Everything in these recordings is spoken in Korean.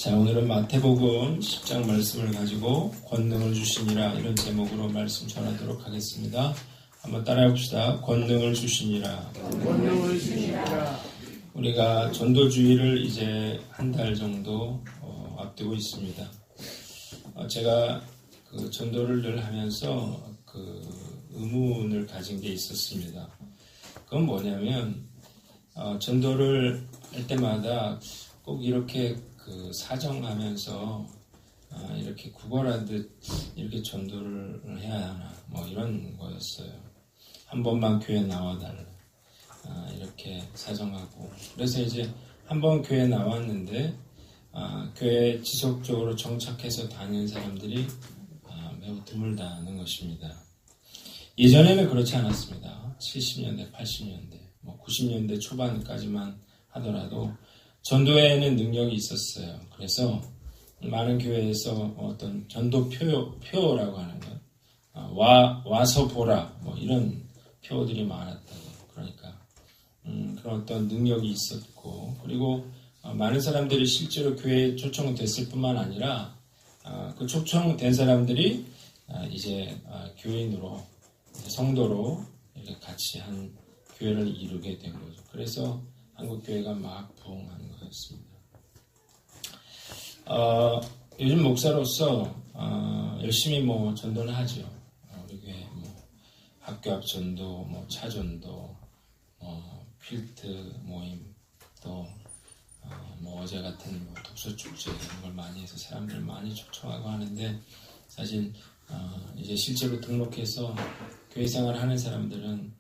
자, 오늘은 마태복음 10장 말씀을 가지고 권능을 주시니라 이런 제목으로 말씀 전하도록 하겠습니다. 한번 따라해 봅시다. 권능을 주시니라. 권능을 주시니라. 우리가 전도주의를 이제 한 달 정도 앞두고 있습니다. 제가 그 전도를 늘 하면서 그 의문을 가진 게 있었습니다. 그건 뭐냐면 전도를 할 때마다 꼭 이렇게 그 사정하면서 이렇게 구걸하듯 이렇게 전도를 해야 하나 뭐 이런 거였어요. 한 번만 교회 나와달라 이렇게 사정하고, 그래서 이제 한 번 교회 나왔는데 교회에 지속적으로 정착해서 다니는 사람들이 매우 드물다는 것입니다. 예전에는 그렇지 않았습니다. 70년대, 80년대, 90년대 초반까지만 하더라도 전도에는 능력이 있었어요. 그래서 많은 교회에서 어떤 전도 표라고 하는 것, 와서 보라, 이런 표들이 많았다고. 그러니까 그런 어떤 능력이 있었고, 그리고 많은 사람들이 실제로 교회에 초청됐을 뿐만 아니라 그 초청된 사람들이 이제 교인으로, 성도로 이렇게 같이 한 교회를 이루게 된 거죠. 그래서 한국 교회가 막 부흥하는 거였습니다. 요즘 목사로서 열심히 전도를 하죠. 우리 교회 학교 앞 전도, 차 전도, 필드 모임, 또 어제 같은 독서 축제 이런 걸 많이 해서 사람들 많이 초청하고 하는데, 사실 이제 실제로 등록해서 교회 생활을 하는 사람들은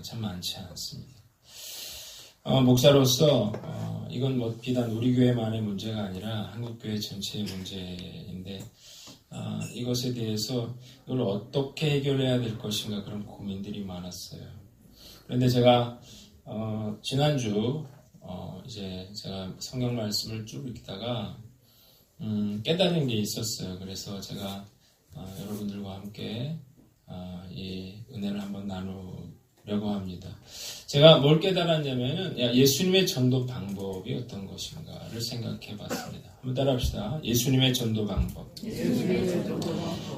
참 많지 않습니다. 목사로서 이건 비단 우리 교회만의 문제가 아니라 한국 교회 전체의 문제인데, 이것에 대해서 이걸 어떻게 해결해야 될 것인가 그런 고민들이 많았어요. 그런데 제가 지난주 이제 제가 성경 말씀을 쭉 읽다가 깨달은 게 있었어요. 그래서 제가 여러분들과 함께 이 은혜를 한번 나누려고 합니다. 제가 뭘 깨달았냐면은 예수님의 전도 방법이 어떤 것인가를 생각해 봤습니다. 한번 따라합시다. 예수님의 전도 방법.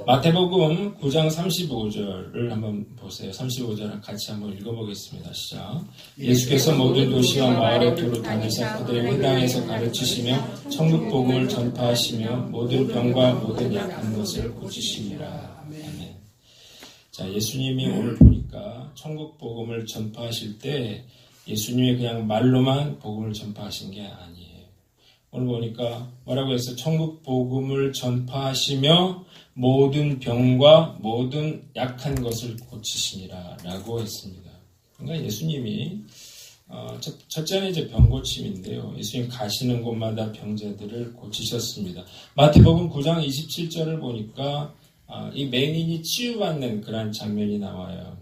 마태복음 9장 35절을 한번 보세요. 35절 같이 한번 읽어보겠습니다. 시작. 예수께서 모든 도시와 마을에 두루 다니사 그들의 회당에서 가르치시며 천국 복음을 전파하시며 모든 병과 모든 약한 것을 고치시니라. 아멘. 자, 예수님이 오늘 보니까 천국 복음을 전파하실 때 예수님이 그냥 말로만 복음을 전파하신 게 아니에요. 오늘 보니까 뭐라고 해서 천국 복음을 전파하시며 모든 병과 모든 약한 것을 고치시니라 라고 했습니다. 그러니까 예수님이 첫째는 이제 병 고침인데요. 예수님 가시는 곳마다 병자들을 고치셨습니다. 마태복음 9장 27절을 보니까 이 맹인이 치유받는 그런 장면이 나와요.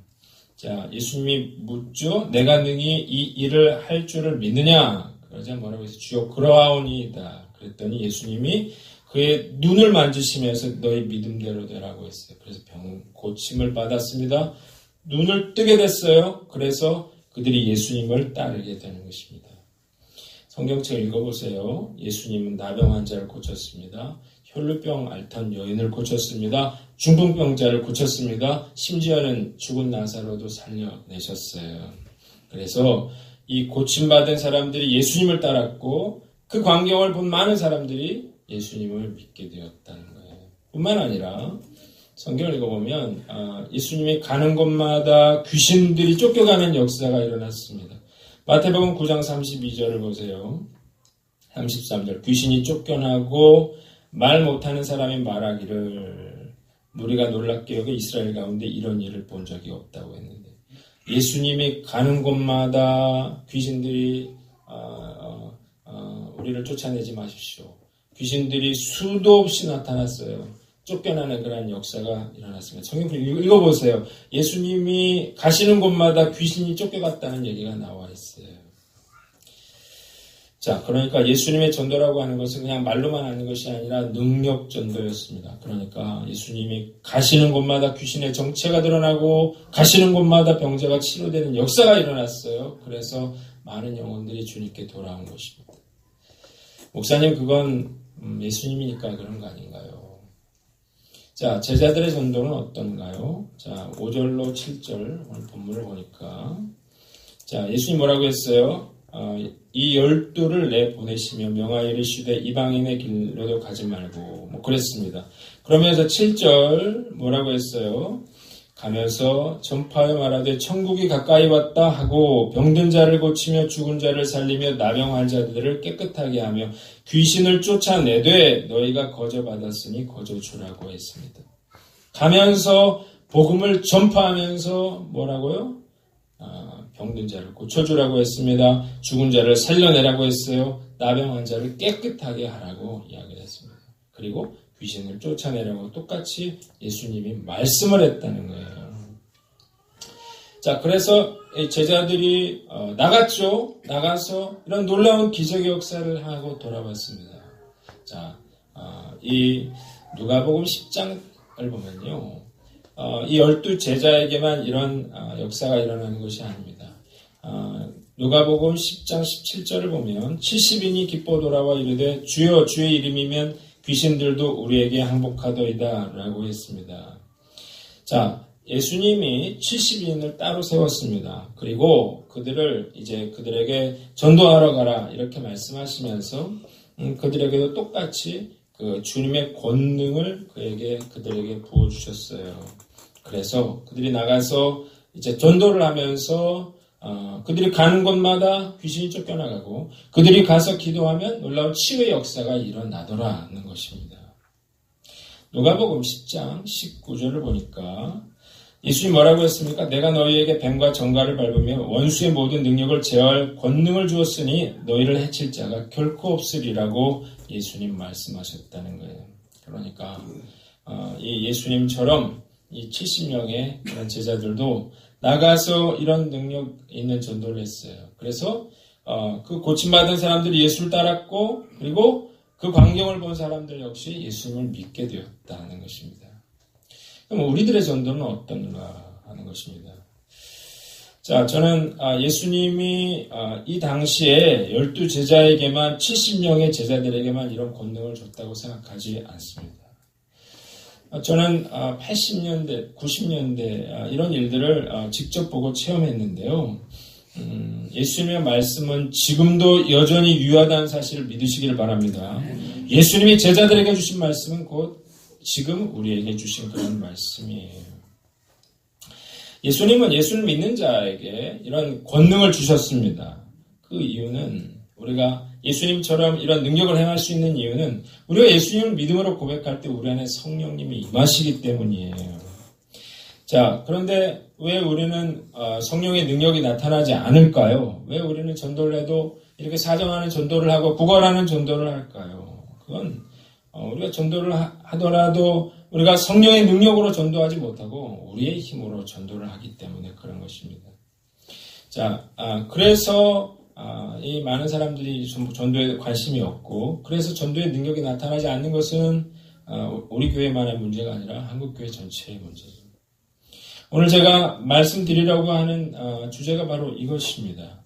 자, 예수님이 묻죠. 내가 능히 이 일을 할 줄을 믿느냐? 그러자 뭐라고 해서 주여 그러하오니이다. 그랬더니 예수님이 그의 눈을 만지시면서 너희 믿음대로 되라고 했어요. 그래서 병 고침을 받았습니다. 눈을 뜨게 됐어요. 그래서 그들이 예수님을 따르게 되는 것입니다. 성경책 읽어보세요. 예수님은 나병 환자를 고쳤습니다. 혈루병 앓던 여인을 고쳤습니다. 중풍병자를 고쳤습니다. 심지어는 죽은 나사로도 살려내셨어요. 그래서 이 고침받은 사람들이 예수님을 따랐고, 그 광경을 본 많은 사람들이 예수님을 믿게 되었다는 거예요. 뿐만 아니라 성경을 읽어보면 예수님이 가는 곳마다 귀신들이 쫓겨가는 역사가 일어났습니다. 마태복음 9장 32절을 보세요. 33절. 귀신이 쫓겨나고 말 못하는 사람이 말하기를 우리가 놀랍게 여겨 이스라엘 가운데 이런 일을 본 적이 없다고 했는데, 예수님이 가는 곳마다 귀신들이 우리를 쫓아내지 마십시오. 귀신들이 수도 없이 나타났어요. 쫓겨나는 그런 역사가 일어났습니다. 성경 읽어보세요. 예수님이 가시는 곳마다 귀신이 쫓겨갔다는 얘기가 나와 있어요. 자, 그러니까 예수님의 전도라고 하는 것은 그냥 말로만 하는 것이 아니라 능력 전도였습니다. 그러니까 예수님이 가시는 곳마다 귀신의 정체가 드러나고 가시는 곳마다 병자가 치료되는 역사가 일어났어요. 그래서 많은 영혼들이 주님께 돌아온 것입니다. 목사님, 그건 예수님이니까 그런 거 아닌가요? 자, 제자들의 전도는 어떤가요? 자, 5절로 7절 오늘 본문을 보니까 자, 예수님 뭐라고 했어요? 이 12를 내보내시며 명하여 이르시되 이방인의 길로도 가지 말고 뭐 그랬습니다. 그러면서 7절 뭐라고 했어요? 가면서 전파하여 말하되 천국이 가까이 왔다 하고 병든 자를 고치며 죽은 자를 살리며 나병 환자들을 깨끗하게 하며 귀신을 쫓아내되 너희가 거저 받았으니 거저 주라고 했습니다. 가면서 복음을 전파하면서 뭐라고요? 병든 자를 고쳐주라고 했습니다. 죽은 자를 살려내라고 했어요. 나병 환자를 깨끗하게 하라고 이야기를 했습니다. 그리고 귀신을 쫓아내라고 똑같이 예수님이 말씀을 했다는 거예요. 자, 그래서 제자들이 나갔죠. 나가서 이런 놀라운 기적의 역사를 하고 돌아왔습니다. 자, 이 누가복음 10장을 보면요. 이 12 제자에게만 이런 역사가 일어나는 것이 아닙니다. 누가복음 10장 17절을 보면 70인이 기뻐 돌아와 이르되 주여 주의 이름이면 귀신들도 우리에게 항복하더이다 라고 했습니다. 자, 예수님이 70인을 따로 세웠습니다. 그리고 그들에게 전도하러 가라 이렇게 말씀하시면서 그들에게도 똑같이 그 주님의 권능을 그들에게 부어주셨어요. 그래서 그들이 나가서 이제 전도를 하면서 그들이 가는 곳마다 귀신이 쫓겨나가고 그들이 가서 기도하면 놀라운 치유의 역사가 일어나더라는 것입니다. 누가복음 10장 19절을 보니까 예수님이 뭐라고 했습니까? 내가 너희에게 뱀과 정갈을 밟으며 원수의 모든 능력을 제어할 권능을 주었으니 너희를 해칠 자가 결코 없으리라고 예수님 말씀하셨다는 거예요. 그러니까 이 예수님처럼 이 70명의 그런 제자들도 나가서 이런 능력 있는 전도를 했어요. 그래서 그 고침받은 사람들이 예수를 따랐고 그리고 그 광경을 본 사람들 역시 예수님을 믿게 되었다는 것입니다. 그럼 우리들의 전도는 어떤가 하는 것입니다. 자, 저는 예수님이 이 당시에 12 제자에게만 70명의 제자들에게만 이런 권능을 줬다고 생각하지 않습니다. 저는 80년대, 90년대 이런 일들을 직접 보고 체험했는데요. 예수님의 말씀은 지금도 여전히 유효하다는 사실을 믿으시기를 바랍니다. 예수님이 제자들에게 주신 말씀은 곧 지금 우리에게 주신 그런 말씀이에요. 예수님은 예수를 믿는 자에게 이런 권능을 주셨습니다. 그 이유는 우리가 예수님처럼 이런 능력을 행할 수 있는 이유는 우리가 예수님을 믿음으로 고백할 때 우리 안에 성령님이 임하시기 때문이에요. 자, 그런데 왜 우리는 성령의 능력이 나타나지 않을까요? 왜 우리는 전도를 해도 이렇게 사정하는 전도를 하고 구걸하는 전도를 할까요? 그건 우리가 전도를 하더라도 우리가 성령의 능력으로 전도하지 못하고 우리의 힘으로 전도를 하기 때문에 그런 것입니다. 자, 그래서 이 많은 사람들이 전도에 관심이 없고 그래서 전도의 능력이 나타나지 않는 것은 우리 교회만의 문제가 아니라 한국교회 전체의 문제죠. 오늘 제가 말씀드리려고 하는 주제가 바로 이것입니다.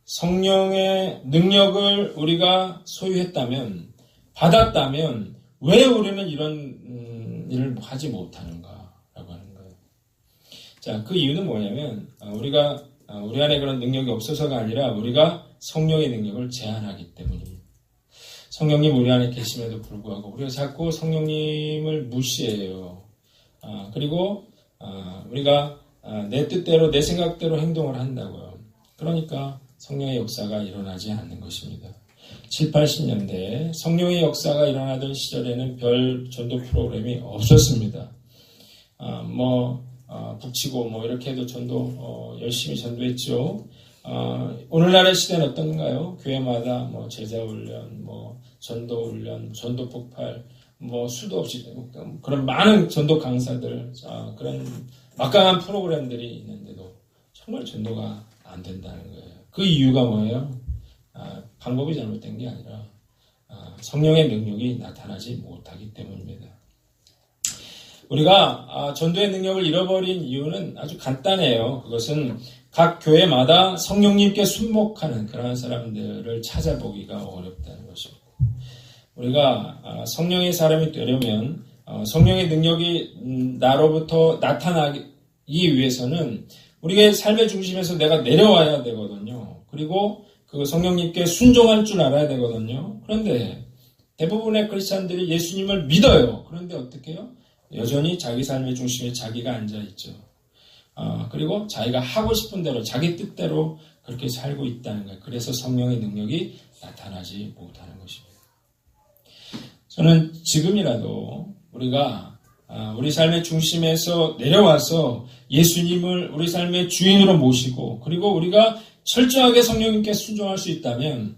성령의 능력을 우리가 소유했다면 받았다면 왜 우리는 이런 일을 하지 못하는가라고 하는 거예요. 자, 그 이유는 뭐냐면 우리가 우리 안에 그런 능력이 없어서가 아니라 우리가 성령의 능력을 제한하기 때문입니다. 성령님 우리 안에 계심에도 불구하고 우리가 자꾸 성령님을 무시해요. 그리고 우리가 내 뜻대로 내 생각대로 행동을 한다고요. 그러니까 성령의 역사가 일어나지 않는 것입니다. 7, 80년대 성령의 역사가 일어나던 시절에는 별 전도 프로그램이 없었습니다. 북치고 이렇게 해도 전도 열심히 전도했죠. 오늘날의 시대는 어떤가요? 교회마다 제자훈련, 전도훈련, 전도 폭발, 수도 없이 그런 많은 전도 강사들, 그런 막강한 프로그램들이 있는데도 정말 전도가 안 된다는 거예요. 그 이유가 뭐예요? 방법이 잘못된 게 아니라 성령의 능력이 나타나지 못하기 때문입니다. 우리가 전도의 능력을 잃어버린 이유는 아주 간단해요. 그것은 각 교회마다 성령님께 순목하는 그러한 사람들을 찾아보기가 어렵다는 것입니다. 우리가 성령의 사람이 되려면 성령의 능력이 나로부터 나타나기 위해서는 우리의 삶의 중심에서 내가 내려와야 되거든요. 그리고 그 성령님께 순종할 줄 알아야 되거든요. 그런데 대부분의 크리스찬들이 예수님을 믿어요. 그런데 어떻게 해요? 여전히 자기 삶의 중심에 자기가 앉아있죠. 그리고 자기가 하고 싶은 대로 자기 뜻대로 그렇게 살고 있다는 거예요. 그래서 성령의 능력이 나타나지 못하는 것입니다. 저는 지금이라도 우리가 우리 삶의 중심에서 내려와서 예수님을 우리 삶의 주인으로 모시고 그리고 우리가 철저하게 성령님께 순종할 수 있다면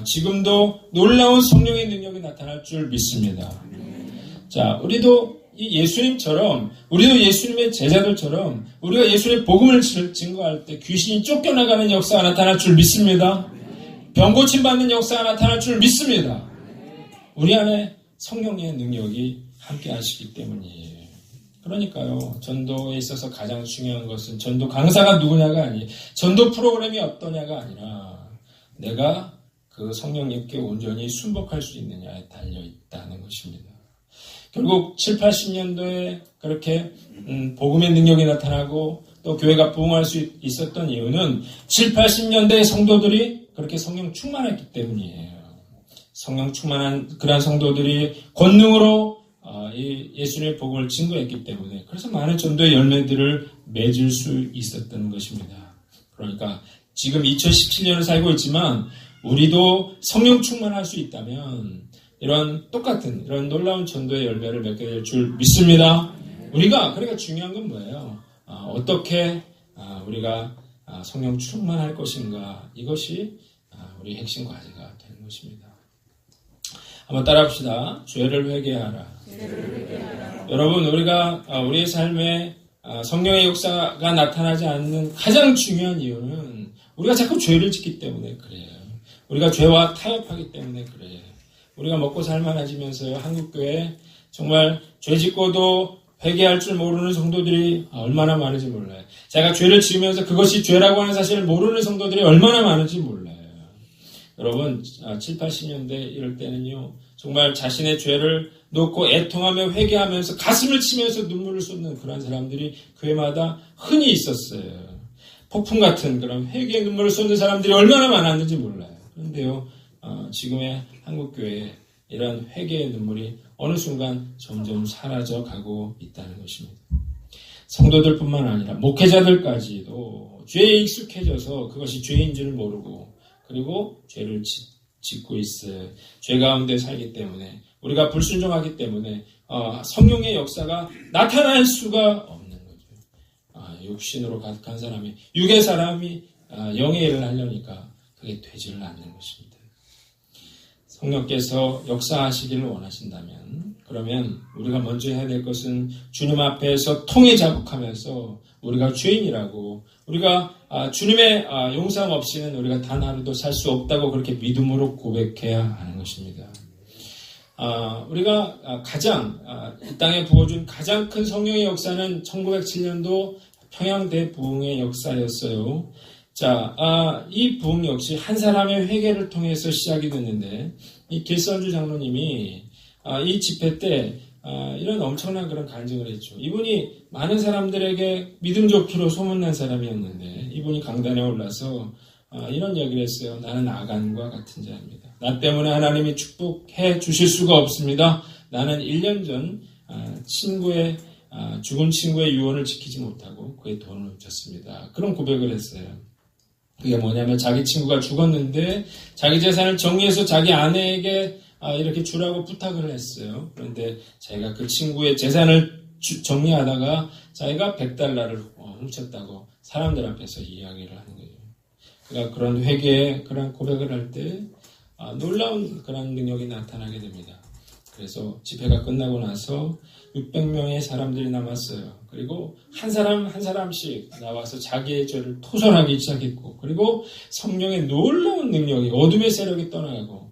지금도 놀라운 성령의 능력이 나타날 줄 믿습니다. 자, 우리도 이 예수님처럼 우리도 예수님의 제자들처럼 우리가 예수님의 복음을 증거할 때 귀신이 쫓겨나가는 역사가 나타날 줄 믿습니다. 병 고침받는 역사가 나타날 줄 믿습니다. 우리 안에 성령의 능력이 함께 하시기 때문이에요. 그러니까요, 전도에 있어서 가장 중요한 것은 전도 강사가 누구냐가 아니에요. 전도 프로그램이 어떠냐가 아니라 내가 그 성령님께 온전히 순복할 수 있느냐에 달려있다는 것입니다. 결국 7, 80년도에 그렇게 복음의 능력이 나타나고 또 교회가 부흥할 수 있었던 이유는 7, 80년대의 성도들이 그렇게 성령 충만했기 때문이에요. 성령 충만한 그러한 성도들이 권능으로 이 예수님의 복음을 증거했기 때문에 그래서 많은 전도의 열매들을 맺을 수 있었던 것입니다. 그러니까 지금 2017년을 살고 있지만 우리도 성령 충만할 수 있다면 이런 똑같은 이런 놀라운 전도의 열매를 맺게 될 줄 믿습니다. 그러니까 중요한 건 뭐예요? 어떻게 우리가 성령 충만할 것인가, 이것이 우리 핵심 과제가 되는 것입니다. 한번 따라합시다. 죄를 회개하라. 여러분, 우리가 우리의 삶에 성령의 역사가 나타나지 않는 가장 중요한 이유는 우리가 자꾸 죄를 짓기 때문에 그래요. 우리가 죄와 타협하기 때문에 그래요. 우리가 먹고 살만해지면서요, 한국교회에 정말 죄 짓고도 회개할 줄 모르는 성도들이 얼마나 많은지 몰라요. 제가 죄를 지으면서 그것이 죄라고 하는 사실을 모르는 성도들이 얼마나 많은지 몰라요. 여러분, 7, 80년대 이럴 때는요, 정말 자신의 죄를 놓고 애통하며 회개하면서 가슴을 치면서 눈물을 쏟는 그런 사람들이 교회마다 흔히 있었어요. 폭풍 같은 그런 회개의 눈물을 쏟는 사람들이 얼마나 많았는지 몰라요. 그런데요, 지금의 한국교회에 이런 회개의 눈물이 어느 순간 점점 사라져 가고 있다는 것입니다. 성도들뿐만 아니라 목회자들까지도 죄에 익숙해져서 그것이 죄인 줄 모르고 그리고 죄를 짓고 있어요. 죄 가운데 살기 때문에 우리가 불순종하기 때문에 성령의 역사가 나타날 수가 없는 거죠. 육신으로 가득한 사람이 육의 사람이 영의 일을 하려니까 그게 되지를 않는 것입니다. 성령께서 역사하시기를 원하신다면 그러면 우리가 먼저 해야 될 것은 주님 앞에서 통에 자복하면서 우리가 죄인이라고 우리가 주님의 용상 없이는 우리가 단 하루도 살 수 없다고 그렇게 믿음으로 고백해야 하는 것입니다. 우리가 가장 이 땅에 부어준 가장 큰 성령의 역사는 1907년도 평양 대부흥의 역사였어요. 자, 이 부흥 역시 한 사람의 회개를 통해서 시작이 됐는데 이 길선주 장로님이 이 집회 때 이런 엄청난 그런 간증을 했죠. 이분이 많은 사람들에게 믿음 좋기로 소문난 사람이었는데 이분이 강단에 올라서 이런 얘기를 했어요. 나는 아간과 같은 자입니다. 나 때문에 하나님이 축복해 주실 수가 없습니다. 나는 1년 전 죽은 친구의 유언을 지키지 못하고 그의 돈을 훔쳤습니다. 그런 고백을 했어요. 그게 뭐냐면 자기 친구가 죽었는데 자기 재산을 정리해서 자기 아내에게 이렇게 주라고 부탁을 했어요. 그런데 자기가 그 친구의 재산을 정리하다가 자기가 $100를 훔쳤다고 사람들 앞에서 이야기를 하는 거예요. 그러니까 그런 회개에 그런 고백을 할 때 놀라운 그런 능력이 나타나게 됩니다. 그래서 집회가 끝나고 나서 600명의 사람들이 남았어요. 그리고 한 사람 한 사람씩 나와서 자기의 죄를 토설하기 시작했고 그리고 성령의 놀라운 능력이 어둠의 세력이 떠나가고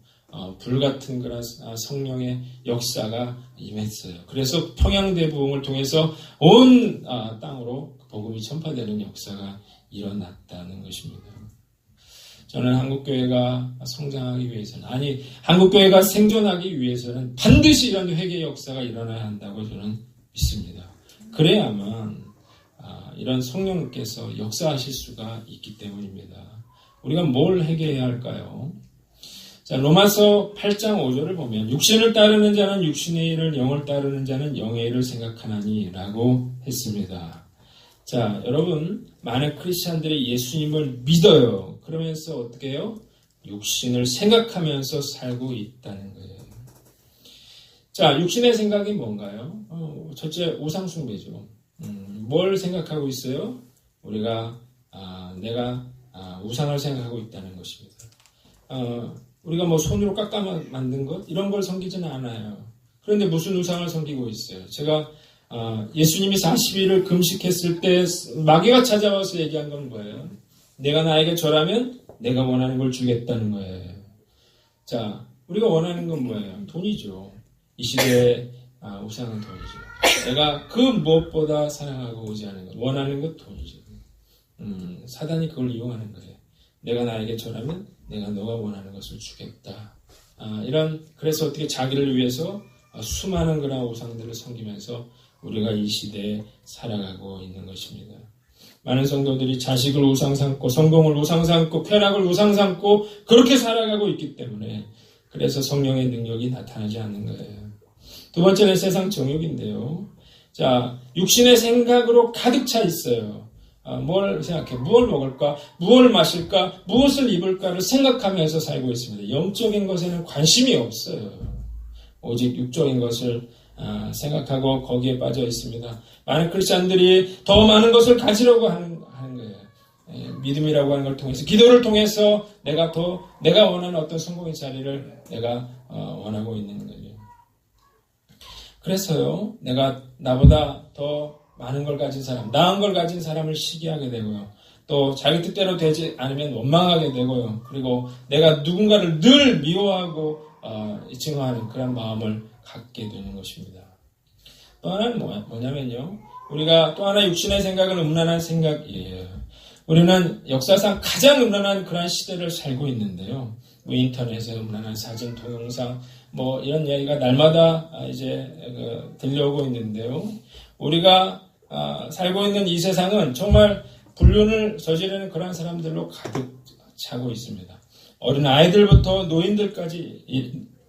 불같은 그런 성령의 역사가 임했어요. 그래서 평양대부흥을 통해서 온 땅으로 복음이 전파되는 역사가 일어났다는 것입니다. 저는 한국교회가 성장하기 위해서는, 아니 한국교회가 생존하기 위해서는 반드시 이런 회개의 역사가 일어나야 한다고 저는 믿습니다. 그래야만 이런 성령께서 역사하실 수가 있기 때문입니다. 우리가 뭘 회개해야 할까요? 자, 로마서 8장 5절을 보면 육신을 따르는 자는 육신의 일을, 영을 따르는 자는 영의 일을 생각하나니 라고 했습니다. 자, 여러분, 많은 크리스찬들이 예수님을 믿어요. 그러면서 어떻게 해요? 육신을 생각하면서 살고 있다는 거예요. 자, 육신의 생각이 뭔가요? 첫째, 우상숭배죠. 뭘 생각하고 있어요? 내가 우상을 생각하고 있다는 것입니다. 우리가 뭐 손으로 깎아 만든 것? 이런 걸 섬기지는 않아요. 그런데 무슨 우상을 섬기고 있어요? 제가 예수님이 40일을 금식했을 때 마귀가 찾아와서 얘기한 건 뭐예요? 내가 나에게 절하면 내가 원하는 걸 주겠다는 거예요. 자, 우리가 원하는 건 뭐예요? 돈이죠. 이 시대의 우상은 돈이죠. 내가 그 무엇보다 사랑하고 오지 않은 것, 원하는 것 돈이죠. 사단이 그걸 이용하는 거예요. 내가 나에게 절하면 내가 너가 원하는 것을 주겠다. 그래서 어떻게 자기를 위해서 수많은 그런 우상들을 섬기면서 우리가 이 시대에 살아가고 있는 것입니다. 많은 성도들이 자식을 우상 삼고 성공을 우상 삼고 쾌락을 우상 삼고 그렇게 살아가고 있기 때문에 그래서 성령의 능력이 나타나지 않는 거예요. 두 번째는 세상 정욕인데요. 자, 육신의 생각으로 가득 차 있어요. 뭘 생각해? 무엇을 먹을까? 무엇을 마실까? 무엇을 입을까를 생각하면서 살고 있습니다. 영적인 것에는 관심이 없어요. 오직 육적인 것을 생각하고 거기에 빠져 있습니다. 많은 크리스찬들이 더 많은 것을 가지려고 하는 거예요. 믿음이라고 하는 걸 통해서, 기도를 통해서 내가 원하는 어떤 성공의 자리를 내가 원하고 있는 거죠. 그래서요, 내가 나보다 더 많은 걸 가진 사람, 나은 걸 가진 사람을 시기하게 되고요. 또 자기 뜻대로 되지 않으면 원망하게 되고요. 그리고 내가 누군가를 늘 미워하고 증오하는 그런 마음을 갖게 되는 것입니다. 또 하나는 뭐냐면요. 우리가 또 하나 육신의 생각은 음란한 생각이에요. 우리는 역사상 가장 음란한 그런 시대를 살고 있는데요. 인터넷에 음란한 사진, 동영상, 이런 이야기가 날마다 이제 들려오고 있는데요. 우리가 살고 있는 이 세상은 정말 불륜을 저지르는 그런 사람들로 가득 차고 있습니다. 어린 아이들부터 노인들까지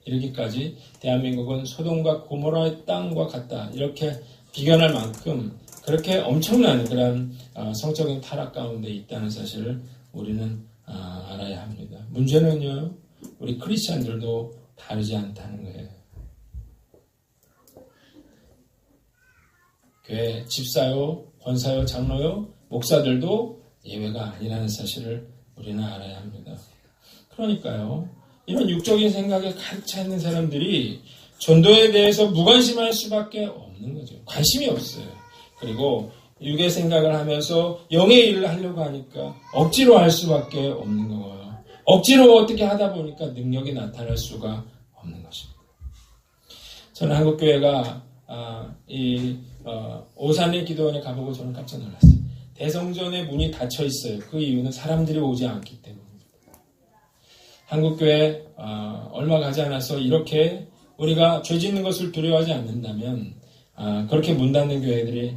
이르기까지 대한민국은 소돔과 고모라의 땅과 같다. 이렇게 비견할 만큼 그렇게 엄청난 그런 성적인 타락 가운데 있다는 사실을 우리는 알아야 합니다. 문제는요, 우리 크리스찬들도 다르지 않다는 거예요. 교회 집사요, 권사요, 장로요, 목사들도 예외가 아니라는 사실을 우리는 알아야 합니다. 그러니까요, 이런 육적인 생각에 가득 차 있는 사람들이 전도에 대해서 무관심할 수밖에 없는 거죠. 관심이 없어요. 그리고 육의 생각을 하면서 영의 일을 하려고 하니까 억지로 할 수밖에 없는 거예요. 억지로 어떻게 하다 보니까 능력이 나타날 수가 없는 것입니다. 저는 한국교회가 오산리 기도원에 가보고 저는 깜짝 놀랐어요. 대성전의 문이 닫혀 있어요. 그 이유는 사람들이 오지 않기 때문입니다. 한국교회 얼마 가지 않아서 이렇게 우리가 죄 짓는 것을 두려워하지 않는다면 그렇게 문 닫는 교회들이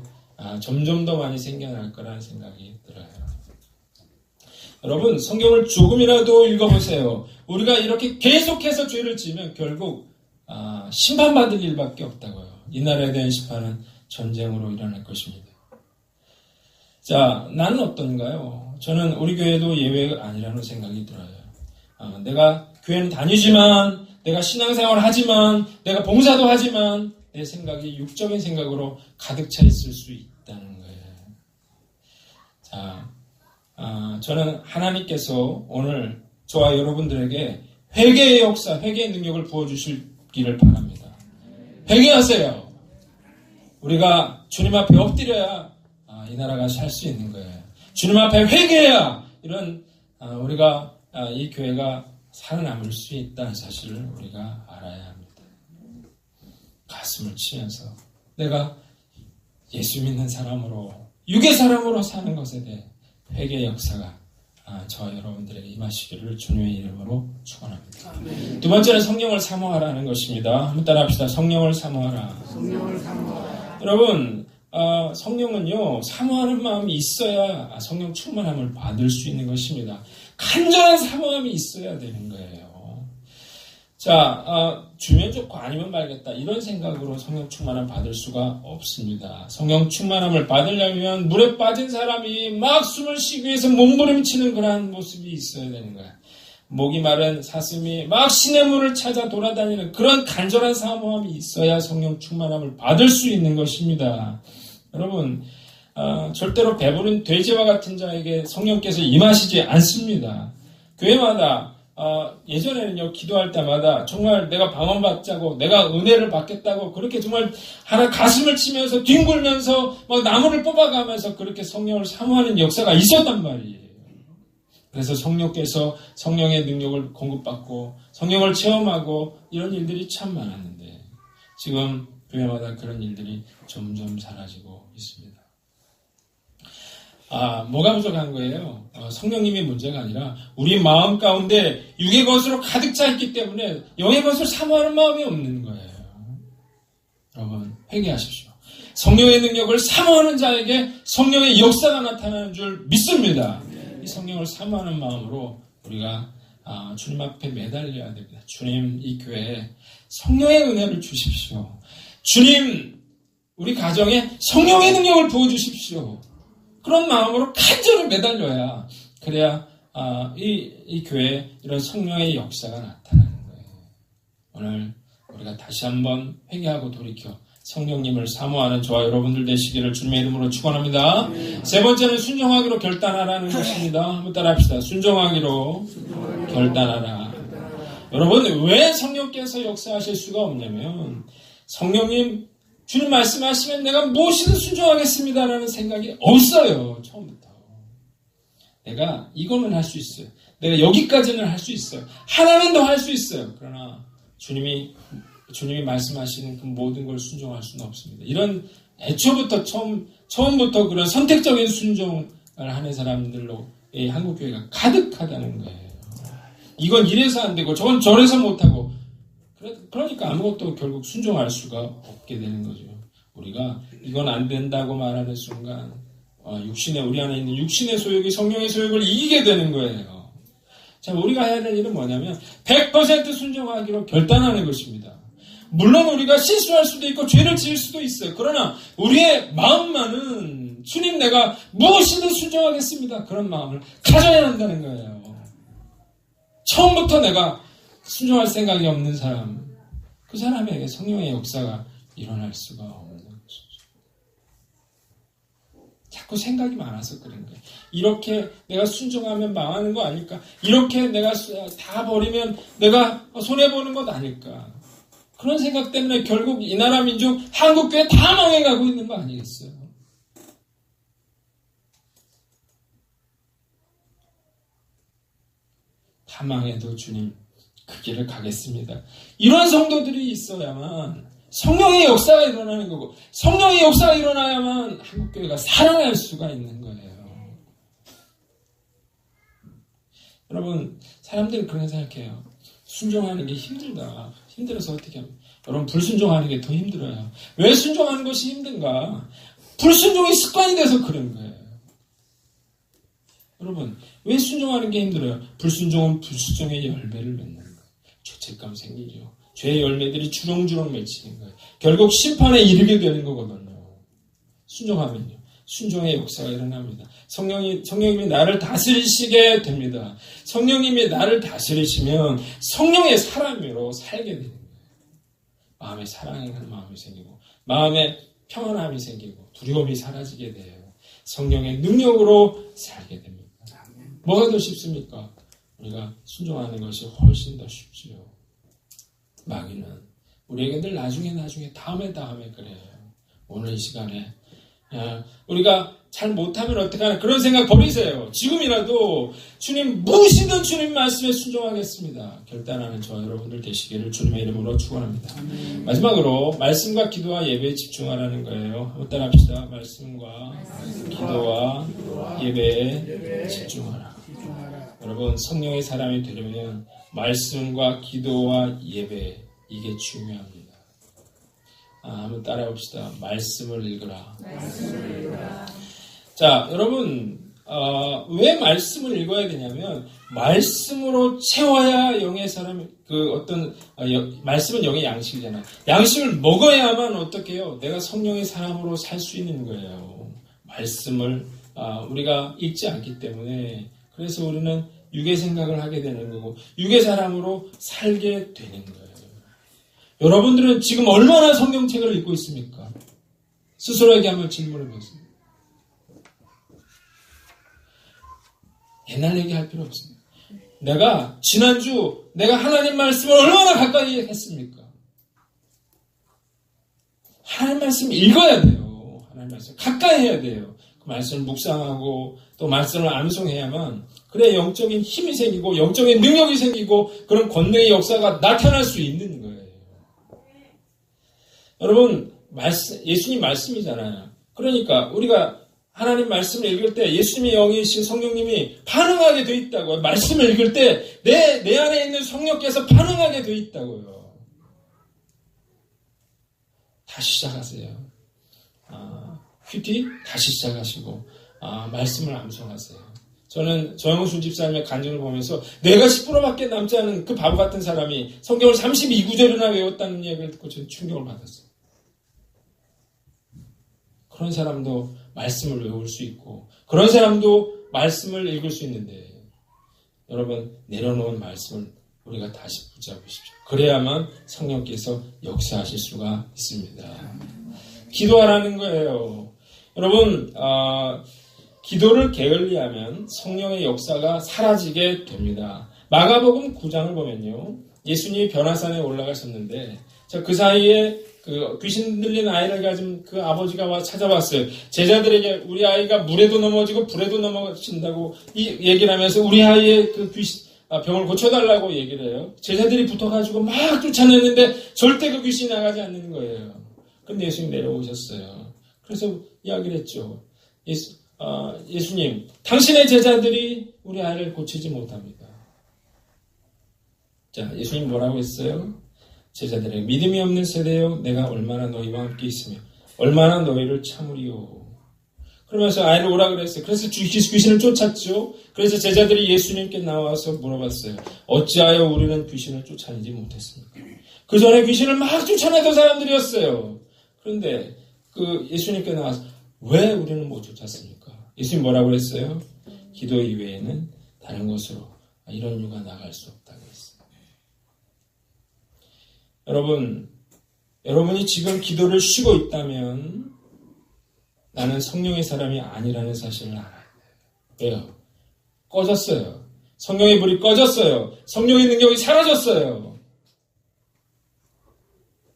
점점 더 많이 생겨날 거라는 생각이 들어요. 여러분, 성경을 조금이라도 읽어보세요. 우리가 이렇게 계속해서 죄를 지으면 결국 심판받을 일밖에 없다고요. 이 나라에 대한 심판은 전쟁으로 일어날 것입니다. 자, 나는 어떤가요? 저는 우리 교회도 예외가 아니라는 생각이 들어요. 내가 교회는 다니지만, 내가 신앙생활을 하지만, 내가 봉사도 하지만 내 생각이 육적인 생각으로 가득 차 있을 수 있다는 거예요. 자, 저는 하나님께서 오늘 저와 여러분들에게 회개의 역사, 회개의 능력을 부어주시기를 바랍니다. 회개하세요. 우리가 주님 앞에 엎드려야 이 나라가 살 수 있는 거예요. 주님 앞에 회개해야 우리가 이 교회가 살아남을 수 있다는 사실을 우리가 알아야 합니다. 가슴을 치면서 내가 예수 믿는 사람으로, 육의 사람으로 사는 것에 대해 회개의 역사가 저와 여러분들에게 임하시기를 주님의 이름으로 축원합니다. 두 번째는 성령을 사모하라는 것입니다. 한번 따라합시다. 성령을 사모하라. 성령을 사모하라. 여러분, 성령은요, 사모하는 마음이 있어야 성령 충만함을 받을 수 있는 것입니다. 간절한 사모함이 있어야 되는 거예요. 자, 주면 좋고 아니면 말겠다. 이런 생각으로 성령 충만함을 받을 수가 없습니다. 성령 충만함을 받으려면 물에 빠진 사람이 막 숨을 쉬기 위해서 몸부림치는 그러한 모습이 있어야 되는 거야. 목이 마른 사슴이 막 시냇물을 찾아 돌아다니는 그런 간절한 사모함이 있어야 성령 충만함을 받을 수 있는 것입니다. 여러분, 절대로 배부른 돼지와 같은 자에게 성령께서 임하시지 않습니다. 교회마다 예전에는요, 기도할 때마다 정말 내가 방언받자고 내가 은혜를 받겠다고 그렇게 정말 하나 가슴을 치면서 뒹굴면서 막 나무를 뽑아가면서 그렇게 성령을 사모하는 역사가 있었단 말이에요. 그래서 성령께서 성령의 능력을 공급받고 성령을 체험하고 이런 일들이 참 많았는데 지금 교회마다 그런 일들이 점점 사라지고 있습니다. 뭐가 부족한 거예요? 성령님이 문제가 아니라 우리 마음 가운데 육의 것으로 가득 차 있기 때문에 영의 것을 사모하는 마음이 없는 거예요. 여러분, 회개하십시오. 성령의 능력을 사모하는 자에게 성령의 역사가 나타나는 줄 믿습니다. 이 성령을 사모하는 마음으로 우리가 주님 앞에 매달려야 됩니다. 주님, 이 교회에 성령의 은혜를 주십시오. 주님, 우리 가정에 성령의 능력을 부어주십시오. 그런 마음으로 간절히 매달려야 그래야 이 교회에 이런 성령의 역사가 나타나는 거예요. 오늘 우리가 다시 한번 회개하고 돌이켜 성령님을 사모하는 저와 여러분들 되시기를 주님의 이름으로 축원합니다. 세 번째는 순종하기로 결단하라는 것입니다. 한번 따라합시다. 순종하기로 결단하라. 여러분, 왜 성령께서 역사하실 수가 없냐면 성령님 주님 말씀하시면 내가 무엇이든 순종하겠습니다라는 생각이 없어요. 처음부터. 내가 이거는 할 수 있어요. 내가 여기까지는 할 수 있어요. 하나는 더 할 수 있어요. 그러나 주님이 말씀하시는 그 모든 걸 순종할 수는 없습니다. 이런 애초부터 처음부터 그런 선택적인 순종을 하는 사람들로 이 한국교회가 가득하다는 거예요. 이건 이래서 안 되고 저건 저래서 못하고 그러니까 아무것도 결국 순종할 수가 없게 되는 거죠. 우리가 이건 안 된다고 말하는 순간 우리 안에 있는 육신의 소욕이 성령의 소욕을 이기게 되는 거예요. 자, 우리가 해야 될 일은 뭐냐면 100% 순종하기로 결단하는 것입니다. 물론 우리가 실수할 수도 있고 죄를 지을 수도 있어요. 그러나 우리의 마음만은 주님 내가 무엇이든 순종하겠습니다. 그런 마음을 가져야 한다는 거예요. 처음부터 내가 순종할 생각이 없는 사람, 그 사람에게 성령의 역사가 일어날 수가 없는 것이죠. 자꾸 생각이 많아서 그런 거예요. 이렇게 내가 순종하면 망하는 거 아닐까? 이렇게 내가 다 버리면 내가 손해보는 것 아닐까? 그런 생각 때문에 결국 이 나라 민족, 한국교회 다 망해가고 있는 거 아니겠어요? 다 망해도 주님 그 길을 가겠습니다. 이런 성도들이 있어야만 성령의 역사가 일어나는 거고 성령의 역사가 일어나야만 한국교회가 살아날 수가 있는 거예요. 여러분, 사람들은 그렇게 생각해요. 순종하는 게 힘들다. 힘들어서 어떻게 합니까? 여러분, 불순종하는 게 더 힘들어요. 왜 순종하는 것이 힘든가? 불순종이 습관이 돼서 그런 거예요. 여러분, 왜 순종하는 게 힘들어요? 불순종은 불순종의 열매를 맺는 거예요. 죄책감 생기죠. 죄의 열매들이 주렁주렁 맺히는 거예요. 결국 심판에 이르게 되는 거거든요. 순종하면요. 순종의 역사가 일어납니다. 성령님이 나를 다스리시게 됩니다. 성령님이 나를 다스리시면 성령의 사람으로 살게 되는 거예요. 마음에 사랑하는 마음이 생기고 마음에 평안함이 생기고 두려움이 사라지게 돼요. 성령의 능력으로 살게 됩니다. 뭐가 더 쉽습니까? 우리가 순종하는 것이 훨씬 더 쉽지요. 마귀는 우리에게 늘 나중에 다음에 그래요. 오늘 이 시간에 우리가 잘 못하면 어떡하나 그런 생각 버리세요. 지금이라도 주님 무엇이든 주님 말씀에 순종하겠습니다. 결단하는 저와 여러분들 되시기를 주님의 이름으로 축원합니다. 마지막으로 말씀과 기도와 예배에 집중하라는 거예요. 한번 따라합시다. 말씀과 기도와 예배에 집중하라. 여러분, 성령의 사람이 되려면 말씀과 기도와 예배, 이게 중요합니다. 한번 따라해 봅시다. 말씀을 읽으라. 자, 여러분, 왜 말씀을 읽어야 되냐면, 말씀으로 채워야 영의 사람, 말씀은 영의 양식이잖아요. 양식을 먹어야만 어떻게 해요? 내가 성령의 사람으로 살 수 있는 거예요. 말씀을, 우리가 읽지 않기 때문에, 그래서 우리는 육의 생각을 하게 되는 거고, 육의 사람으로 살게 되는 거예요. 여러분들은 지금 얼마나 성경책을 읽고 있습니까? 스스로에게 한번 질문해 보세요. 옛날 얘기할 필요 없습니다. 지난주 내가 하나님 말씀을 얼마나 가까이 했습니까? 하나님 말씀 읽어야 돼요. 하나님 말씀 가까이 해야 돼요. 그 말씀을 묵상하고 또 말씀을 암송해야만 그래 영적인 힘이 생기고 영적인 능력이 생기고 그런 권능의 역사가 나타날 수 있는 거예요. 여러분, 예수님 말씀이잖아요. 그러니까 우리가 하나님 말씀을 읽을 때 예수님의 영이신 성령님이 반응하게 돼 있다고요. 말씀을 읽을 때 내 안에 있는 성령께서 반응하게 돼 있다고요. 다시 시작하세요. 큐티 다시 시작하시고 말씀을 암송하세요. 저는 조영순 집사님의 간증을 보면서 내가 10%밖에 남지 않은 그 바보 같은 사람이 성경을 32구절이나 외웠다는 얘기를 듣고 저는 충격을 받았어요. 그런 사람도 말씀을 외울 수 있고 그런 사람도 말씀을 읽을 수 있는데 여러분 내려놓은 말씀을 우리가 다시 붙잡으십시오. 그래야만 성령께서 역사하실 수가 있습니다. 기도하라는 거예요. 여러분 기도를 게을리하면 성령의 역사가 사라지게 됩니다. 마가복음 9장을 보면요. 예수님이 변화산에 올라가셨는데 그 사이에 그 귀신 들린 아이를 가진 그 아버지가 와 찾아왔어요. 제자들에게 우리 아이가 물에도 넘어지고 불에도 넘어진다고 이 얘기를 하면서 우리 아이의 그 병을 고쳐달라고 얘기를 해요. 제자들이 붙어가지고 막 쫓아냈는데 절대 그 귀신이 나가지 않는 거예요. 근데 예수님 내려오셨어요. 그래서 이야기를 했죠. 예수님, 당신의 제자들이 우리 아이를 고치지 못합니다. 자, 예수님 뭐라고 했어요? 제자들에게 믿음이 없는 세대여 내가 얼마나 너희와 함께 있으며 얼마나 너희를 참으리요. 그러면서 아이를 오라 그랬어요. 그래서 귀신을 쫓았죠. 그래서 제자들이 예수님께 나와서 물어봤어요. 어찌하여 우리는 귀신을 쫓아내지 못했습니까? 그 전에 귀신을 막 쫓아내던 사람들이었어요. 그런데 그 예수님께 나와서 왜 우리는 못 쫓았습니까? 예수님 뭐라고 그랬어요? 기도 이외에는 다른 곳으로 이런 유가 나갈 수 없다고 했어요. 여러분이 지금 기도를 쉬고 있다면 나는 성령의 사람이 아니라는 사실을 알아야 돼요. 왜요? 꺼졌어요. 성령의 불이 꺼졌어요. 성령의 능력이 사라졌어요.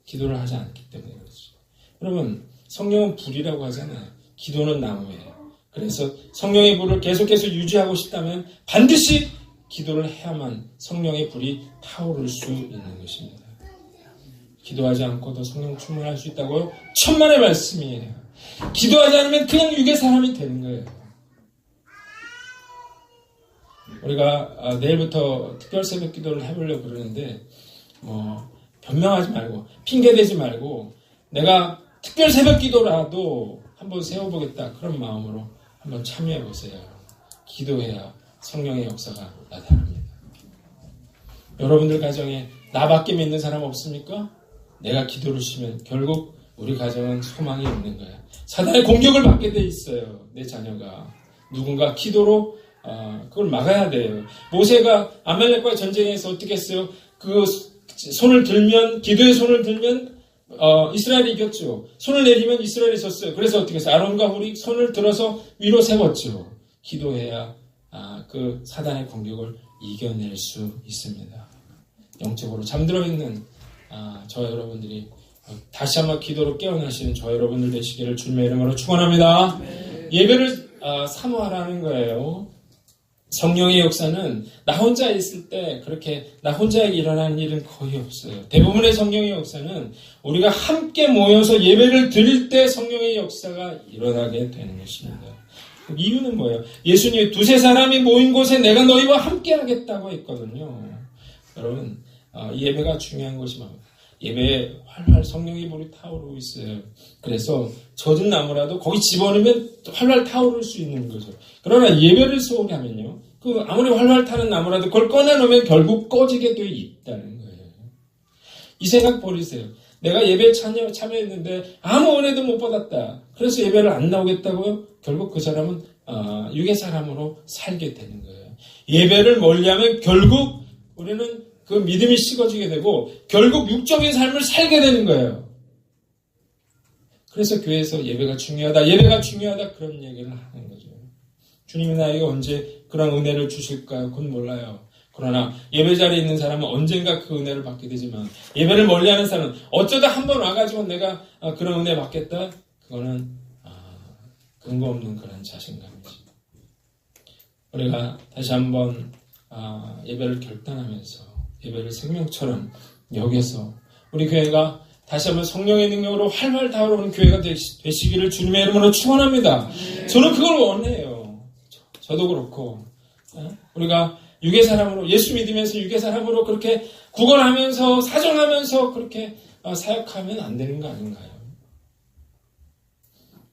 기도를 하지 않기 때문에 그렇죠. 여러분, 성령은 불이라고 하잖아요. 기도는 나무예요. 그래서 성령의 불을 계속해서 유지하고 싶다면 반드시 기도를 해야만 성령의 불이 타오를 수 있는 것입니다. 기도하지 않고도 성령 충만할 수 있다고요? 천만의 말씀이에요. 기도하지 않으면 그냥 육의 사람이 되는 거예요. 우리가 내일부터 특별 새벽 기도를 해보려고 그러는데 변명하지 말고 핑계대지 말고 내가 특별 새벽 기도라도 한번 세워보겠다 그런 마음으로 한번 참여해보세요. 기도해야 성령의 역사가 나타납니다. 여러분들 가정에 나밖에 믿는 사람 없습니까? 내가 기도를 쉬면 결국 우리 가정은 소망이 없는 거야. 사단의 공격을 받게 돼 있어요. 내 자녀가. 누군가 기도로 그걸 막아야 돼요. 모세가 아말렉과의 전쟁에서 어떻게 했어요? 그 손을 들면 기도의 손을 들면 이스라엘이 이겼죠. 손을 내리면 이스라엘이 졌어요. 그래서 어떻게 했어요? 아론과 훌이 손을 들어서 위로 세웠죠. 기도해야 그 사단의 공격을 이겨낼 수 있습니다. 영적으로 잠들어 있는 저 여러분들이 다시 한번 기도로 깨어나시는 저 여러분들 되시기를 주님의 이름으로 축원합니다. 네. 예배를 사모하라는 거예요. 성령의 역사는 나 혼자 있을 때 그렇게 나 혼자에게 일어나는 일은 거의 없어요. 대부분의 성령의 역사는 우리가 함께 모여서 예배를 드릴 때 성령의 역사가 일어나게 되는 것입니다. 그 이유는 뭐예요? 예수님이 두세 사람이 모인 곳에 내가 너희와 함께 하겠다고 했거든요. 여러분, 이 예배가 중요한 것이 뭡니까? 예배에 활활 성령의 불이 타오르고 있어요. 그래서 젖은 나무라도 거기 집어넣으면 활활 타오를 수 있는 거죠. 그러나 예배를 소홀히 하면요, 그 아무리 활활 타는 나무라도 그걸 꺼내놓으면 결국 꺼지게 돼 있다는 거예요. 이 생각 버리세요. 내가 예배에 참여했는데 아무 은혜도 못 받았다. 그래서 예배를 안 나오겠다고요? 결국 그 사람은 육의 사람으로 살게 되는 거예요. 예배를 멀리하면 결국 우리는 그 믿음이 식어지게 되고 결국 육적인 삶을 살게 되는 거예요. 그래서 교회에서 예배가 중요하다, 예배가 중요하다 그런 얘기를 하는 거죠. 주님이 나에게 언제 그런 은혜를 주실까요? 그건 몰라요. 그러나 예배 자리에 있는 사람은 언젠가 그 은혜를 받게 되지만 예배를 멀리하는 사람은 어쩌다 한번 와가지고 내가 그런 은혜 받겠다? 그거는 근거 없는 그런 자신감이지. 우리가 다시 한번 예배를 결단하면서 예배를 생명처럼 여겨서 우리 교회가 다시 한번 성령의 능력으로 활활 타오르는 교회가 되시기를 주님의 이름으로 축원합니다. 저는 그걸 원해요. 저도 그렇고 우리가 육의 사람으로 예수 믿으면서 육의 사람으로 그렇게 구걸하면서 사정하면서 그렇게 사역하면 안 되는 거 아닌가요?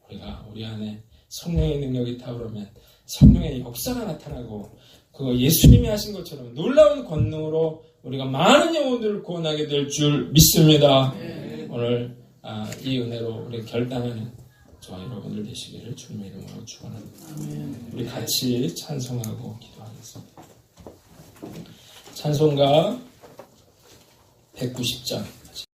우리가 우리 안에 성령의 능력이 타오르면 성령의 역사가 나타나고 그거 예수님이 하신 것처럼 놀라운 권능으로 우리가 많은 영혼들을 구원하게 될 줄 믿습니다. 오늘 이 은혜로 우리 결단하는 저와 여러분들 되시기를 주님의 이름으로 축원합니다. 우리 같이 찬송하고 기도하겠습니다. 찬송가 190장